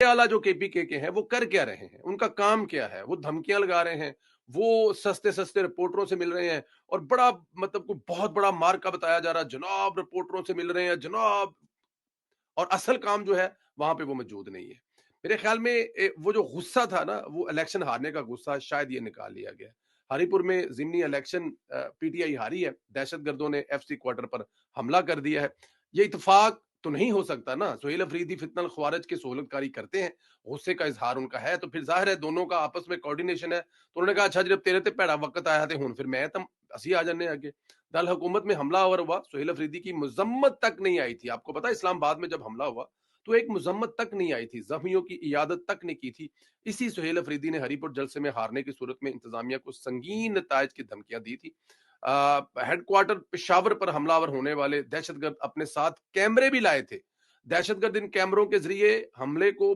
आला जो केपीके के हैं वो कर क्या रहे हैं, उनका काम क्या है? वो धमकियां लगा रहे हैं, वो सस्ते सस्ते रिपोर्टरों से मिल रहे हैं और बड़ा मतलब कोई बहुत बड़ा मार्का बताया जा रहा है, जनाब रिपोर्टरों से मिल रहे हैं जनाब, और असल काम जो है वहां पे वो मौजूद नहीं है। मेरे ख्याल में वो जो गुस्सा था ना, वो इलेक्शन हारने का गुस्सा शायद ये निकाल लिया गया। हरीपुर में जिमनी इलेक्शन पीटीआई हारी है, दहशतगर्दों ने एफसी क्वार्टर पर हमला कर दिया है। ये इत्तेफाक तो नहीं हो सकता ना, सुहेल अफरीदी फितनल ख्वारिज की सहूलतकारी करते हैं, गुस्से का इजहार उनका है, तो फिर जाहिर है दोनों का आपस में कोऑर्डिनेशन है। तो उन्होंने कहा अच्छा जब तेरे ते भैड़ा वक्त आया थे हुन फिर मैं तम असी आ जाने आगे। दल हुकूमत में हमलावर हुआ, सुहेल अफरीदी की मजम्मत तक नहीं आई थी। आपको पता है इस्लामाबाद में जब हमला हुआ तो एक मजम्मत तक नहीं आई थी, जख्मियों की इयादत तक नहीं की थी। इसी सुहेल अफरीदी ने हरीपुर जलसे में हारने की सूरत में इंतजामिया को संगीन नतायज की धमकियां दी थी। हेडक्वार्टर पेशावर पर हमलावर होने वाले दहशतगर्द अपने साथ कैमरे भी लाए थे। दहशतगर्द इन कैमरों के जरिए हमले को